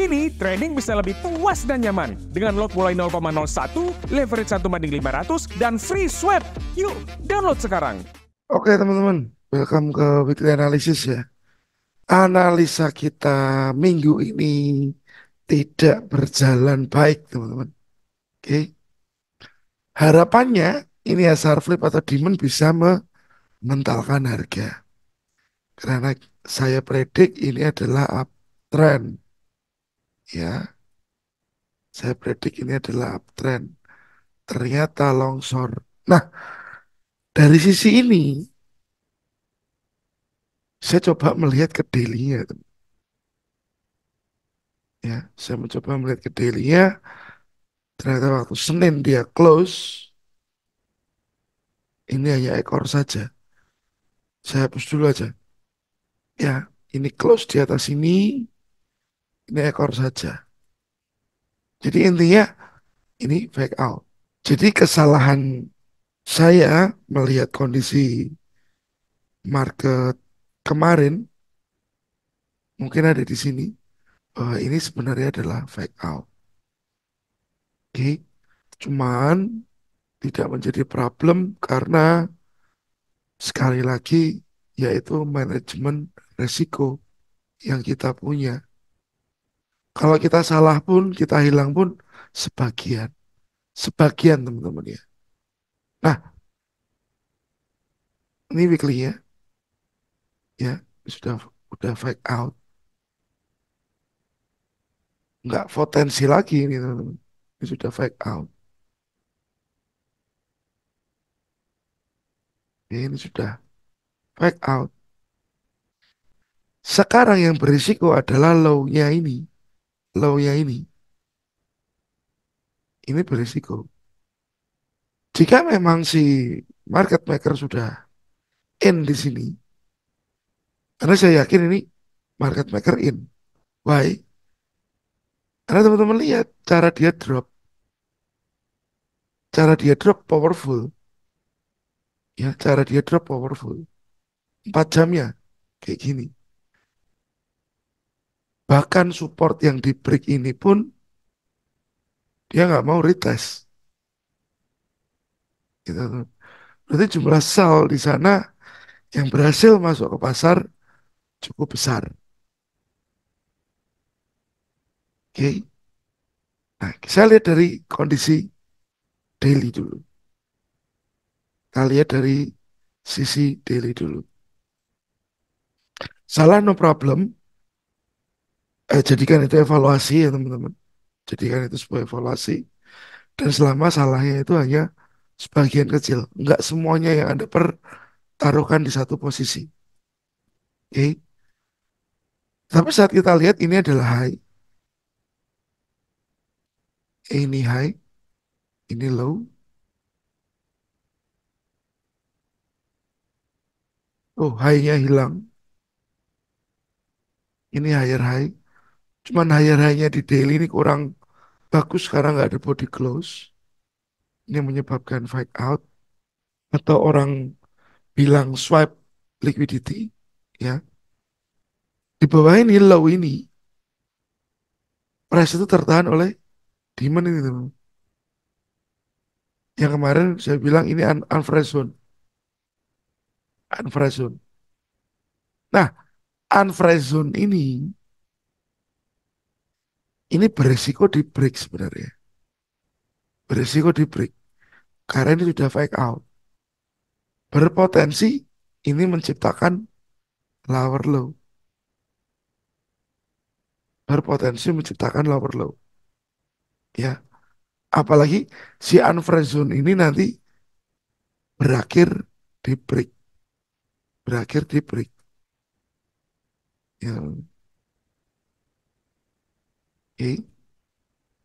Kini, trading bisa lebih puas dan nyaman dengan lot mulai 0,01, leverage 1:500, dan free swap. Yuk, download sekarang. Oke teman-teman, welcome ke Weekly Analysis ya. Analisa kita minggu ini tidak berjalan baik teman-teman. Oke, harapannya ini SR flip atau demand bisa mengentalkan harga. Karena saya predik ini adalah uptrend ya. Saya predik ini adalah uptrend. Ternyata longsor. Nah, dari sisi ini saya coba melihat ke daily-nya teman. Ya, saya mencoba melihat ke daily-nya. Ternyata waktu Senin dia close, ini hanya ekor saja. Saya hapus dulu aja. Ya, ini close di atas ini ekor saja. Jadi intinya ini fake out. Jadi kesalahan saya melihat kondisi market kemarin mungkin ada di sini. Bahwa ini sebenarnya adalah fake out. Oke, cuman tidak menjadi problem karena sekali lagi yaitu manajemen resiko yang kita punya. Kalau kita salah pun, kita hilang pun sebagian. Sebagian teman-teman ya. Nah, ini weekly ya. Ya, sudah fake out. Nggak potensi lagi ini teman-teman. Ini sudah fake out. Ya, ini sudah fake out. Sekarang yang berisiko adalah low-nya ini. Low-nya ini. Ini berisiko. Jika memang si market maker sudah in di sini. Karena saya yakin ini market maker in. Why? Karena teman-teman lihat cara dia drop. Cara dia drop powerful. Ya, cara dia drop powerful. 4 jamnya kayak gini. Bahkan support yang di break ini pun dia nggak mau retest. Gitu. Berarti jumlah sell di sana yang berhasil masuk ke pasar cukup besar. Oke. Nah, saya lihat dari kondisi daily dulu. Kita lihat dari sisi daily dulu. Salah no problem. Jadikan itu evaluasi ya teman-teman. Jadikan itu sebuah evaluasi. Dan selama salahnya itu hanya sebagian kecil. Nggak semuanya yang Anda pertaruhkan di satu posisi. Oke. Tapi saat kita lihat ini adalah high, ini high, ini low. Oh, high-nya hilang. Ini higher high. Cuman higher high-nya di daily ini kurang bagus karena nggak ada body close. Ini menyebabkan fight out atau orang bilang swipe liquidity. Ya, di bawah ini low ini price itu tertahan oleh demand ini teman. Yang kemarin saya bilang ini unfresh zone, unfresh zone. Nah, unfresh zone ini beresiko di break sebenarnya. Beresiko di break karena ini sudah fake out. Berpotensi ini menciptakan lower low. Berpotensi menciptakan lower low. Ya, apalagi si unfresh zone ini nanti berakhir di break. Berakhir di break. Ya, oke.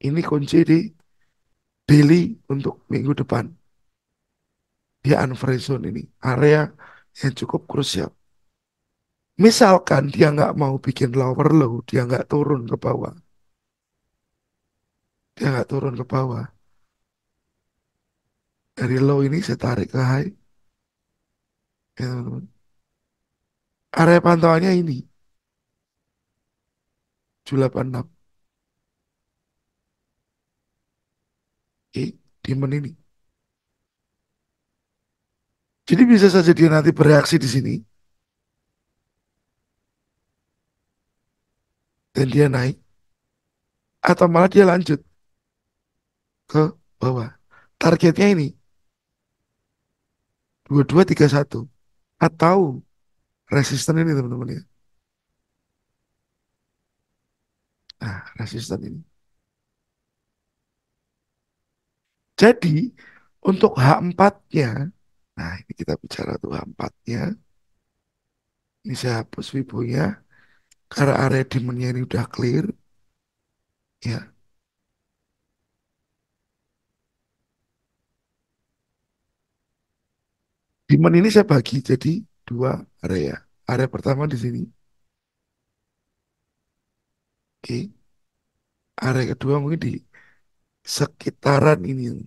Ini kunci di daily untuk minggu depan. Dia unfresh zone ini. Area yang cukup krusial. Misalkan dia nggak mau bikin lower low, dia nggak turun ke bawah. Dia nggak turun ke bawah. Dari low ini saya tarik ke high. Ya, teman-teman. Area pantauannya ini 786. Oke, demand ini. Jadi bisa saja dia nanti bereaksi di sini dan dia naik, atau malah dia lanjut ke bawah. Targetnya ini 2231 atau resisten ini teman-teman ya. Nah, resisten ini. Jadi untuk H4-nya, nah ini kita bicara tuh H4-nya. Ini saya hapus Wibonya karena area demand-nya ini udah clear ya. Demand ini saya bagi jadi dua area. Area pertama di sini, oke. Area kedua mungkin di sekitaran ini. Nah,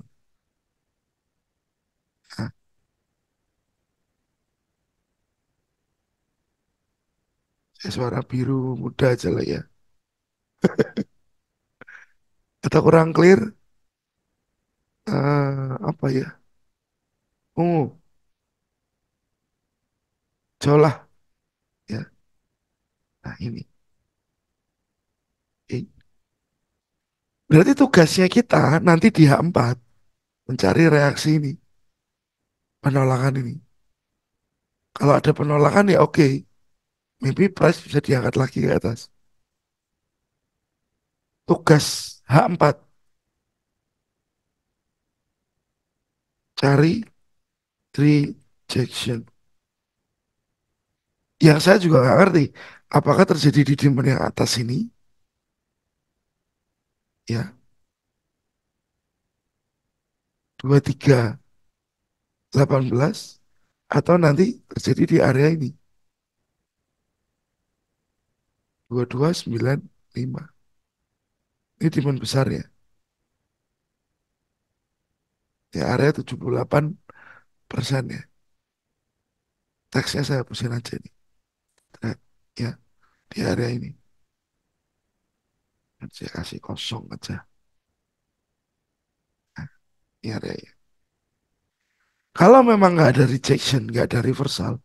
saya suara biru muda aja lah ya. Atau kurang clear, apa ya? Oh, jauh lah ya. Nah ini. Oke. Berarti tugasnya kita nanti di H4 mencari reaksi ini, penolakan ini. Kalau ada penolakan ya oke, maybe price bisa diangkat lagi ke atas. Tugas H4 cari rejection. Yang saya juga nggak ngerti apakah terjadi di demand yang atas ini ya 2318 atau nanti terjadi di area ini 2295. Ini demand besar ya. Ya area 78% ya. Teksnya saya hapusin aja nih. Nah, ya di area ini. Dan saya kasih kosong aja. Nah, ini area ya. Kalau memang nggak ada rejection, nggak ada reversal,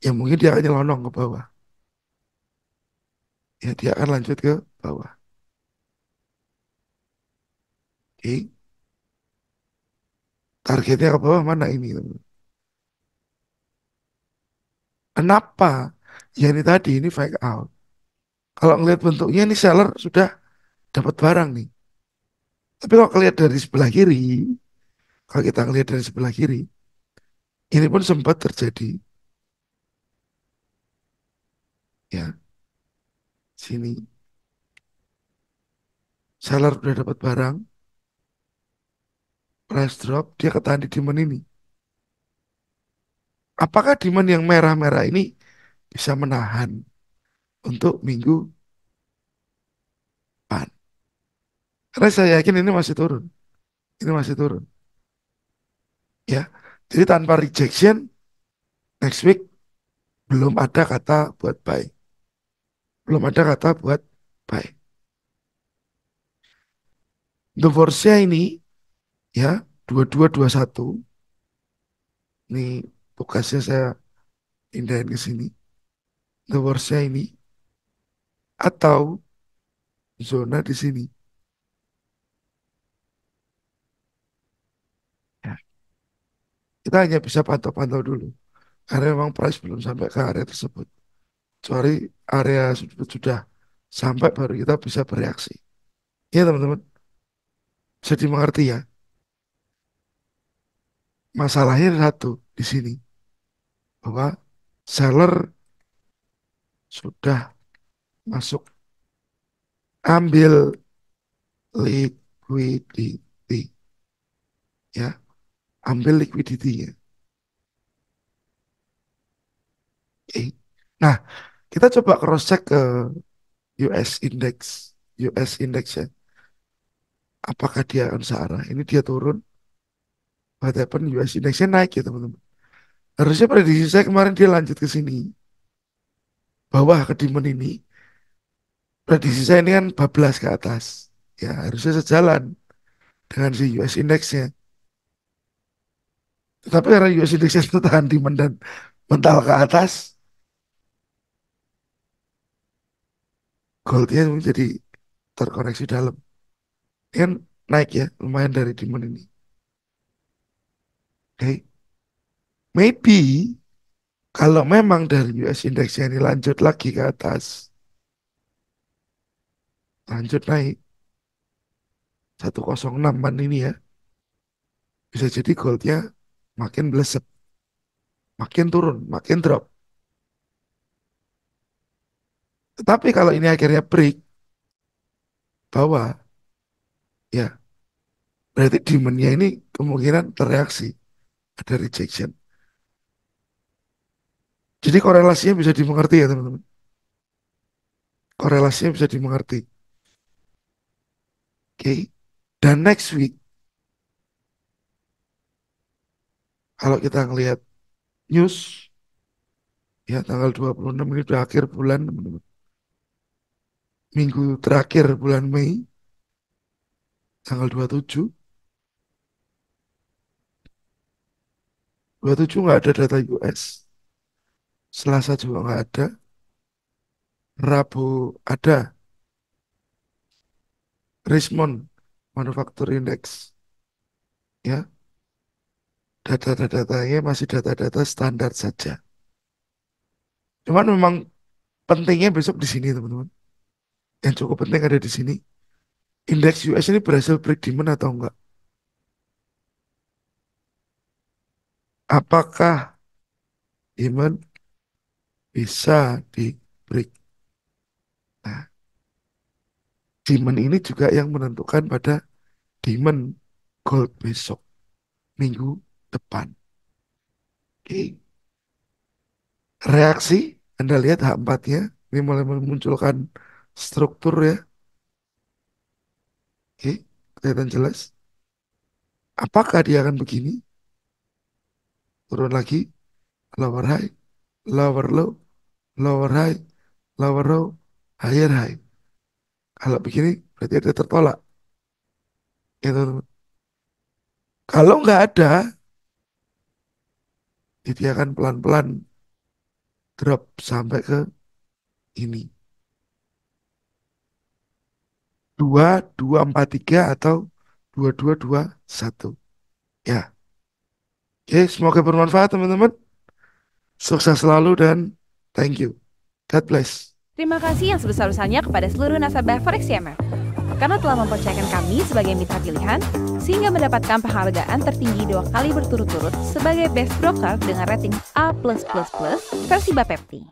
ya mungkin dia akan nyelonong ke bawah. Ya dia akan lanjut ke bawah. Oke, targetnya ke bawah mana ini, teman? Kenapa? Ya ini tadi, ini fake out. Kalau ngelihat bentuknya ini seller sudah dapat barang nih. Tapi kalau ngelihat dari sebelah kiri, kalau kita ngelihat dari sebelah kiri, ini pun sempat terjadi. Ya, sini. Seller udah dapat barang, price drop, dia ketahan di demand ini. Apakah demand yang merah-merah ini bisa menahan untuk minggu depan? Karena saya yakin ini masih turun. Ini masih turun. Ya, jadi tanpa rejection, next week belum ada kata buat buy. Belum ada kata buat buy. The force-nya ini ya 2221. Ini tugasnya saya pindahin ke sini. The force-nya ini atau zona di sini. Ya, kita hanya bisa pantau-pantau dulu. Karena memang price belum sampai ke area tersebut. Kecuali area sudah sampai baru kita bisa bereaksi. Ya teman-teman, bisa dimengerti ya. Masalahnya satu di sini bahwa seller sudah masuk ambil liquidity ya, ambil liquidity-nya. Oke. Nah, kita coba cross check ke US index, US index ya. Apakah dia akan searah? Ini dia turun, what happened? US indexnya naik ya teman-teman. Harusnya prediksi saya kemarin dia lanjut ke sini, bawah ke demand ini. Prediksi saya ini kan bablas ke atas. Ya, harusnya sejalan. dengan si US index-nya. Tetapi karena US index-nya itu tahan demand dan mental ke atas, goldnya menjadi terkoreksi dalam. Ini kan naik ya, lumayan dari demand ini. Oke, maybe kalau memang dari US index-nya ini lanjut lagi ke atas, lanjut naik 106 ini ya, bisa jadi goldnya makin blesep, makin turun, makin drop. Tetapi kalau ini akhirnya break bawah, ya berarti demand-nya ini kemungkinan terreaksi, ada rejection. Jadi korelasinya bisa dimengerti ya teman-teman. Korelasinya bisa dimengerti. Oke. Dan next week, kalau kita ngelihat news, ya tanggal 26 ini udah akhir bulan, teman-teman. Minggu terakhir bulan Mei, tanggal 27, 27 nggak ada data US. Selasa juga nggak ada. Rabu ada Richmond Manufacturing Index. Ya, data-datanya masih data-data standar saja. Cuman memang pentingnya besok di sini, teman-teman. Yang cukup penting ada di sini. Indeks US ini berhasil break demand atau enggak? Apakah demand bisa di break? Nah, demand ini juga yang menentukan pada demand gold besok, minggu depan. Oke. Reaksi, Anda lihat H4-nya, ini mulai memunculkan struktur ya. Oke, kelihatan jelas. Apakah dia akan begini? Turun lagi, lower high, lower low, lower high, lower low, higher high. Kalau begini, berarti ada tertolak. Gitu, teman. Kalau nggak ada, dia akan pelan-pelan drop sampai ke ini. 2243 atau 2221. Ya, oke, semoga bermanfaat teman-teman. Sukses selalu dan thank you. God bless. Terima kasih yang sebesar-besarnya kepada seluruh nasabah Forex CMF karena telah mempercayakan kami sebagai mitra pilihan sehingga mendapatkan penghargaan tertinggi 2 kali berturut-turut sebagai Best Broker dengan rating A+++ versi Bapepti.